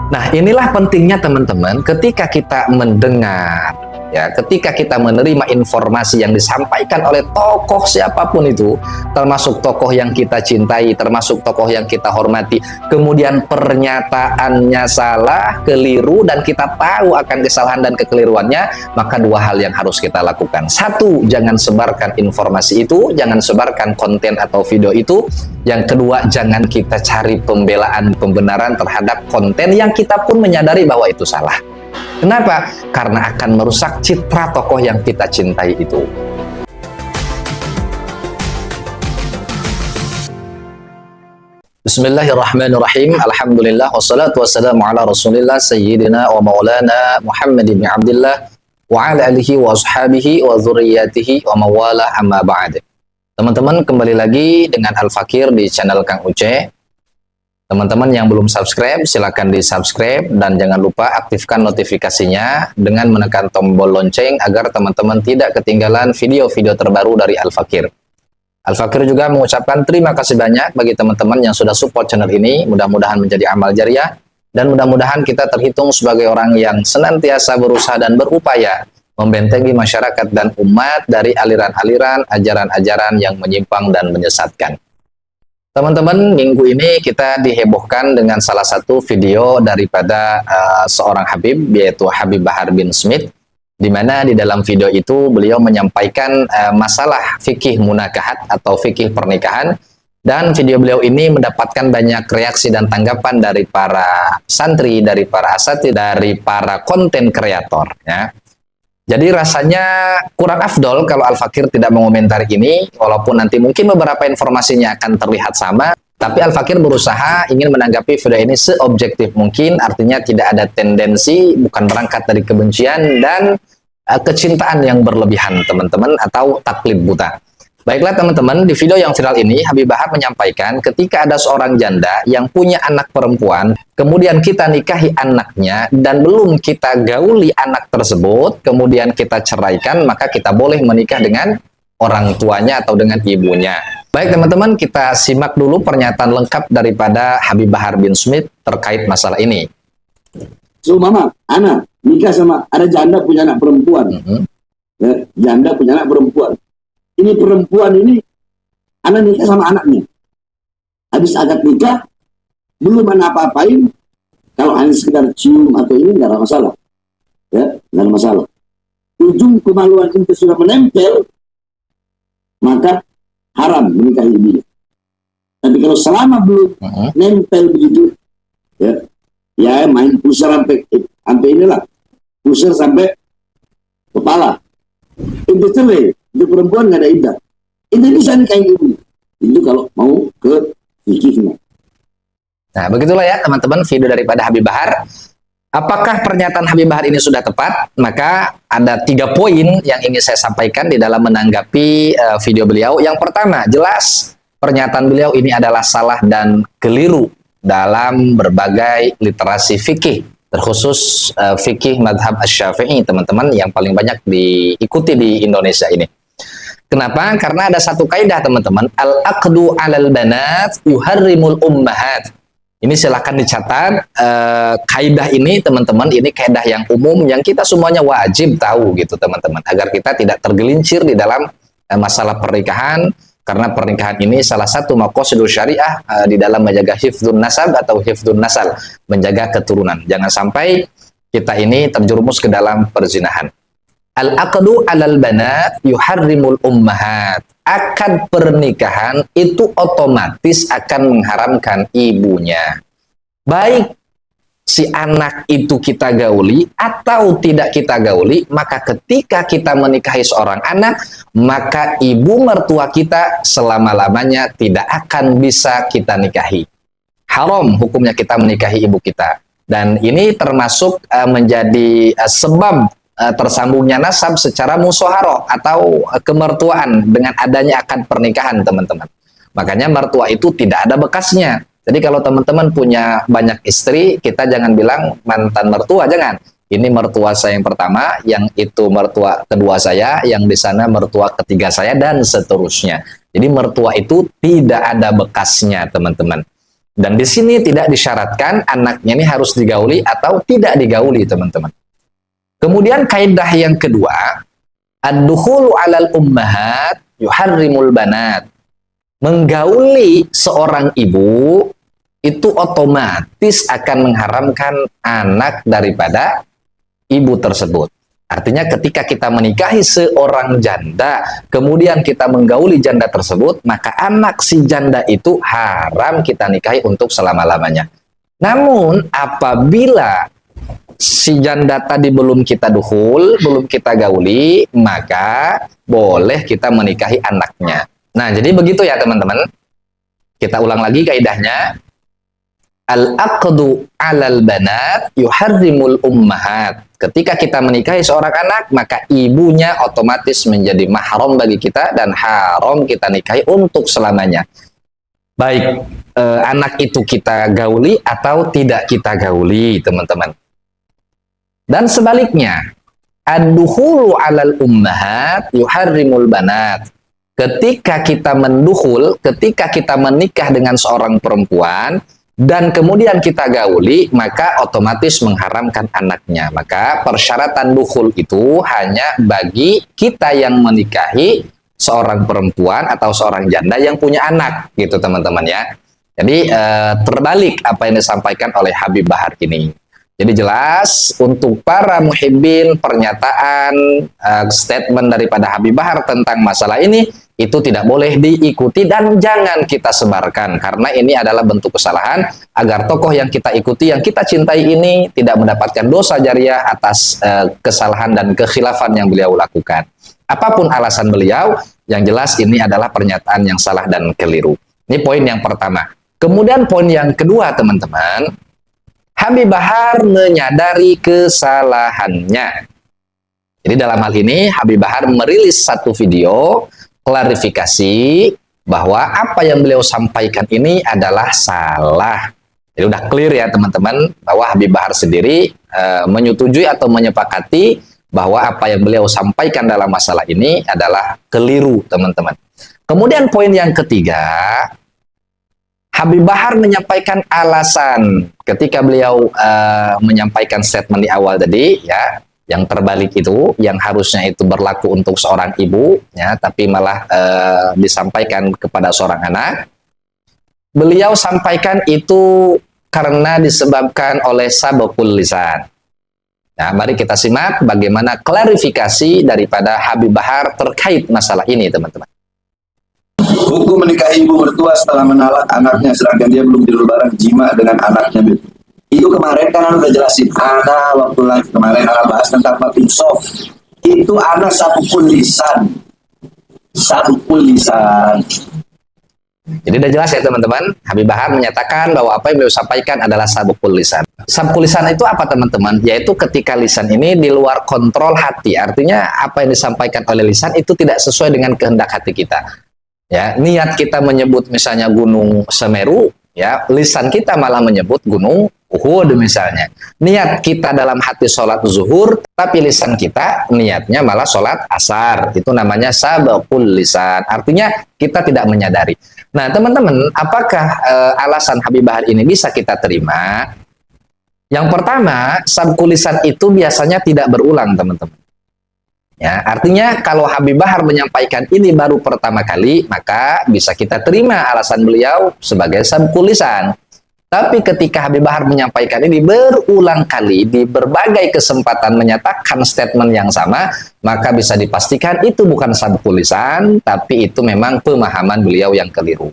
Nah, inilah pentingnya teman-teman ketika kita mendengar, ya, ketika kita menerima informasi yang disampaikan oleh tokoh siapapun itu, termasuk tokoh yang kita cintai, termasuk tokoh yang kita hormati, kemudian pernyataannya salah, keliru, dan kita tahu akan kesalahan dan kekeliruannya, maka dua hal yang harus kita lakukan. Satu, jangan sebarkan informasi itu, jangan sebarkan konten atau video itu. Yang kedua, jangan kita cari pembelaan-pembenaran terhadap konten yang kita pun menyadari bahwa itu salah. Kenapa? Karena akan merusak citra tokoh yang kita cintai itu. Bismillahirrahmanirrahim. Alhamdulillah wassalatu wassalamu ala Rasulillah sayyidina wa maulana Muhammad bin Abdullah wa ala alihi wa ashabihi wa dzurriyyatihi wa mawala amma ba'd. Teman-teman, kembali lagi dengan Al-Fakir di channel Kang Uce. Teman-teman yang belum subscribe, silakan di-subscribe dan jangan lupa aktifkan notifikasinya dengan menekan tombol lonceng agar teman-teman tidak ketinggalan video-video terbaru dari Al-Fakir. Al-Fakir juga mengucapkan terima kasih banyak bagi teman-teman yang sudah support channel ini. Mudah-mudahan menjadi amal jariah dan mudah-mudahan kita terhitung sebagai orang yang senantiasa berusaha dan berupaya membentengi masyarakat dan umat dari aliran-aliran, ajaran-ajaran yang menyimpang dan menyesatkan. Teman-teman, minggu ini kita dihebohkan dengan salah satu video daripada seorang Habib, yaitu Habib Bahar bin Smith, di mana di dalam video itu beliau menyampaikan masalah fikih munakahat atau fikih pernikahan, dan video beliau ini mendapatkan banyak reaksi dan tanggapan dari para santri, dari para asatidz, dari para konten kreator, ya. Jadi rasanya kurang afdol kalau Al-Fakir tidak mengomentari ini, walaupun nanti mungkin beberapa informasinya akan terlihat sama, tapi Al-Fakir berusaha ingin menanggapi video ini seobjektif mungkin, artinya tidak ada tendensi, bukan berangkat dari kebencian dan kecintaan yang berlebihan, teman-teman, atau taklid buta. Baiklah teman-teman, di video yang viral ini Habib Bahar menyampaikan ketika ada seorang janda yang punya anak perempuan, kemudian kita nikahi anaknya dan belum kita gauli anak tersebut, kemudian kita ceraikan, maka kita boleh menikah dengan orang tuanya atau dengan ibunya. Baik teman-teman, kita simak dulu pernyataan lengkap daripada Habib Bahar bin Smith terkait masalah ini. So mama, anak nikah sama ada janda punya anak perempuan, ya, janda punya anak perempuan. Ini perempuan ini, anak nikah sama anaknya. Habis akad nikah, belum anak apa-apain. Kalau hanya sekedar cium atau ini, nggak ada masalah. Ya, nggak ada masalah. Ujung kemaluan itu sudah menempel, maka haram menikahi ibunya. Tapi kalau selama belum nempel begitu, ya main pusar sampai inilah, pusar sampai kepala. Itu cerai. Itu perempuan nggak ada iddah. Itu bisa nikahin ibu. Itu kalau mau ke fikihnya. Nah, begitulah ya teman-teman video daripada Habib Bahar. Apakah pernyataan Habib Bahar ini sudah tepat? Maka ada 3 poin yang ingin saya sampaikan di dalam menanggapi video beliau. Yang pertama, jelas pernyataan beliau ini adalah salah dan keliru dalam berbagai literasi fikih, terkhusus fikih madhab Asy-Syafi'i, teman-teman, yang paling banyak diikuti di Indonesia ini. Kenapa? Karena ada satu kaidah teman-teman, al-aqdu 'alal banat yuharrimul ummahat. Ini silakan dicatat, kaidah ini teman-teman, ini kaidah yang umum yang kita semuanya wajib tahu gitu teman-teman, agar kita tidak tergelincir di dalam masalah pernikahan, karena pernikahan ini salah satu maqasidul syariah di dalam menjaga hifdzun nasab atau hifdzun nasal, menjaga keturunan. Jangan sampai kita ini terjerumus ke dalam perzinahan. Al-aqdu 'alal banat yuharrimul ummahat. Akad pernikahan itu otomatis akan mengharamkan ibunya. Baik si anak itu kita gauli atau tidak kita gauli, maka ketika kita menikahi seorang anak, maka ibu mertua kita selama-lamanya tidak akan bisa kita nikahi. Haram hukumnya kita menikahi ibu kita. Dan ini termasuk menjadi sebab tersambungnya nasab secara musyawarah atau kemertuaan dengan adanya akad pernikahan, teman-teman. Makanya mertua itu tidak ada bekasnya. Jadi kalau teman-teman punya banyak istri, kita jangan bilang mantan mertua, jangan. Ini mertua saya yang pertama, yang itu mertua kedua saya, yang di sana mertua ketiga saya, dan seterusnya. Jadi mertua itu tidak ada bekasnya, teman-teman. Dan di sini tidak disyaratkan anaknya ini harus digauli atau tidak digauli, teman-teman. Kemudian kaidah yang kedua, ad-dukhulu 'alal ummahat yuharrimul banat. Menggauli seorang ibu itu otomatis akan mengharamkan anak daripada ibu tersebut. Artinya ketika kita menikahi seorang janda, kemudian kita menggauli janda tersebut, maka anak si janda itu haram kita nikahi untuk selama-lamanya. Namun apabila si janda tadi belum kita dukhul, belum kita gauli, maka boleh kita menikahi anaknya. Nah, jadi begitu ya teman-teman. Kita ulang lagi kaidahnya. Al-aqdu 'alal banat yuharrimul ummahat. Ketika kita menikahi seorang anak, maka ibunya otomatis menjadi mahram bagi kita dan haram kita nikahi untuk selamanya. Baik anak itu kita gauli atau tidak kita gauli, teman-teman. Dan sebaliknya, ad-dukhulu 'alal ummahat yuharrimul banat. Ketika kita mendukhul, ketika kita menikah dengan seorang perempuan dan kemudian kita gauli, maka otomatis mengharamkan anaknya. Maka persyaratan dukhul itu hanya bagi kita yang menikahi seorang perempuan atau seorang janda yang punya anak, gitu teman-teman ya. Jadi terbalik apa yang disampaikan oleh Habib Bahar ini. Jadi jelas untuk para muhibbin, pernyataan statement daripada Habib Bahar tentang masalah ini itu tidak boleh diikuti dan jangan kita sebarkan, karena ini adalah bentuk kesalahan agar tokoh yang kita ikuti, yang kita cintai ini tidak mendapatkan dosa jariah atas kesalahan dan kekhilafan yang beliau lakukan. Apapun alasan beliau, yang jelas ini adalah pernyataan yang salah dan keliru. Ini poin yang pertama. Kemudian poin yang kedua, teman-teman, Habib Bahar menyadari kesalahannya. Jadi dalam hal ini Habib Bahar merilis satu video klarifikasi bahwa apa yang beliau sampaikan ini adalah salah. Jadi udah clear ya teman-teman bahwa Habib Bahar sendiri menyetujui atau menyepakati bahwa apa yang beliau sampaikan dalam masalah ini adalah keliru, teman-teman. Kemudian poin yang ketiga, Habib Bahar menyampaikan alasan ketika beliau menyampaikan statement di awal tadi ya, yang terbalik itu, yang harusnya itu berlaku untuk seorang ibu ya, tapi malah disampaikan kepada seorang anak. Beliau sampaikan itu karena disebabkan oleh sabaqul lisan. Nah, mari kita simak bagaimana klarifikasi daripada Habib Bahar terkait masalah ini, teman-teman. Hukum menikahi ibu mertua setelah menalak anaknya sedangkan dia belum berlebaran jima dengan anaknya. Itu kemarin kan udah jelasin. Ana waktu live kemarin Ana bahas tentang bab insof. Itu Ana sabukul lisan. Sabukul lisan. Jadi udah jelas ya teman-teman. Habib Bahar menyatakan bahwa apa yang beliau sampaikan adalah sabukul lisan. Sabukul lisan itu apa teman-teman? Yaitu ketika lisan ini di luar kontrol hati. Artinya apa yang disampaikan oleh lisan itu tidak sesuai dengan kehendak hati kita. Ya, niat kita menyebut misalnya Gunung Semeru, ya, lisan kita malah menyebut Gunung Uhud misalnya. Niat kita dalam hati sholat zuhur, tapi lisan kita niatnya malah sholat asar. Itu namanya sabaqul lisan. Artinya kita tidak menyadari. Nah, teman-teman, apakah alasan Habib Bahar ini bisa kita terima? Yang pertama, sabaqul lisan itu biasanya tidak berulang, teman-teman. Ya, artinya kalau Habib Bahar menyampaikan ini baru pertama kali, maka bisa kita terima alasan beliau sebagai sabaqul lisan. Tapi ketika Habib Bahar menyampaikan ini berulang kali di berbagai kesempatan menyatakan statement yang sama, maka bisa dipastikan itu bukan sabaqul lisan, tapi itu memang pemahaman beliau yang keliru.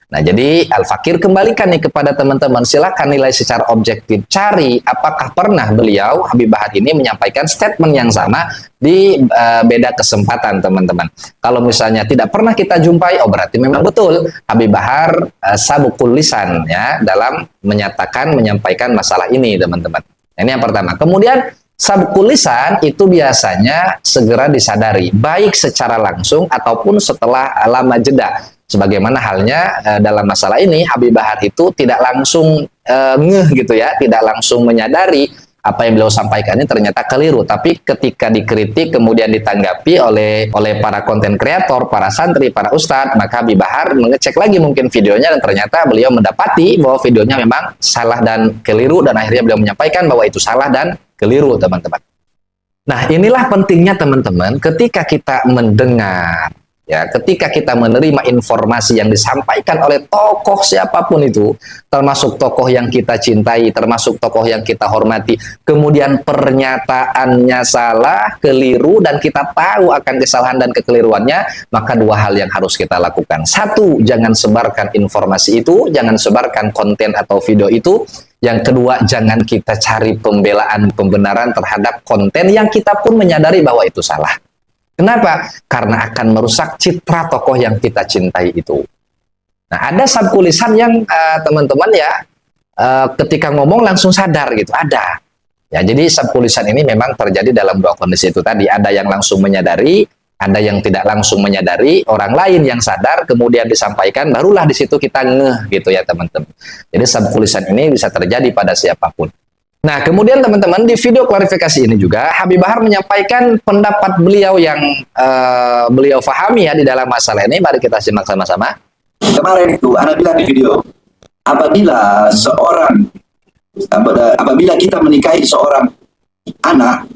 Nah, jadi Al-Fakir kembalikan nih kepada teman-teman, silakan nilai secara objektif, cari apakah pernah beliau Habib Bahar ini menyampaikan statement yang sama di beda kesempatan, teman-teman. Kalau misalnya tidak pernah kita jumpai, oh berarti memang betul Habib Bahar sabaqul lisan ya dalam menyampaikan masalah ini, teman-teman. Ini yang pertama. Kemudian sabaqul lisan itu biasanya segera disadari, baik secara langsung ataupun setelah lama jeda. Sebagaimana halnya dalam masalah ini, Habib Bahar itu tidak langsung ngeh gitu ya, tidak langsung menyadari apa yang beliau sampaikan ini ternyata keliru. Tapi ketika dikritik kemudian ditanggapi oleh para konten kreator, para santri, para ustadz, maka Habib Bahar mengecek lagi mungkin videonya dan ternyata beliau mendapati bahwa videonya memang salah dan keliru, dan akhirnya beliau menyampaikan bahwa itu salah dan keliru, teman-teman. Nah, inilah pentingnya teman-teman ketika kita mendengar, ya, ketika kita menerima informasi yang disampaikan oleh tokoh siapapun itu, termasuk tokoh yang kita cintai, termasuk tokoh yang kita hormati, kemudian pernyataannya salah, keliru, dan kita tahu akan kesalahan dan kekeliruannya, maka dua hal yang harus kita lakukan. Satu, jangan sebarkan informasi itu, jangan sebarkan konten atau video itu. Yang kedua, jangan kita cari pembelaan-pembenaran terhadap konten yang kita pun menyadari bahwa itu salah. Kenapa? Karena akan merusak citra tokoh yang kita cintai itu. Nah, ada subkulisan yang teman-teman ya ketika ngomong langsung sadar gitu, ada. Ya, jadi subkulisan ini memang terjadi dalam dua kondisi itu tadi. Ada yang langsung menyadari, ada yang tidak langsung menyadari, orang lain yang sadar kemudian disampaikan, barulah di situ kita ngeh gitu ya teman-teman. Jadi subkulisan ini bisa terjadi pada siapapun. Nah, kemudian teman-teman di video klarifikasi ini juga Habib Bahar menyampaikan pendapat beliau yang beliau fahami ya di dalam masalah ini. Mari kita simak sama-sama. Kemarin itu Anda bilang di video, apabila kita menikahi seorang anak,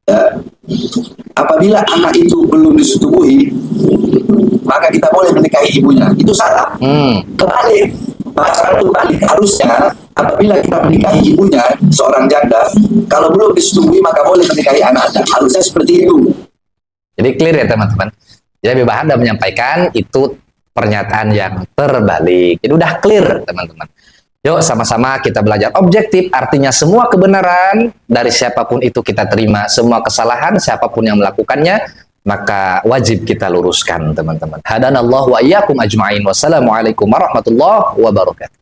ya, apabila anak itu belum disetubuhi, maka kita boleh menikahi ibunya. Itu salah. Kebalik, bahasa itu balik. Harusnya apabila kita menikahi ibunya, seorang janda, kalau belum disetubuhi maka boleh menikahi anaknya. Harusnya seperti itu. Jadi clear ya teman-teman. Jadi Habib Bahar sudah menyampaikan itu pernyataan yang terbalik. Jadi udah clear teman-teman. Yuk sama-sama kita belajar objektif, artinya semua kebenaran dari siapapun itu kita terima, semua kesalahan siapapun yang melakukannya maka wajib kita luruskan teman-teman. Hadanallahu wa iyyakum ajma'in. Wassalamualaikum warahmatullahi wabarakatuh.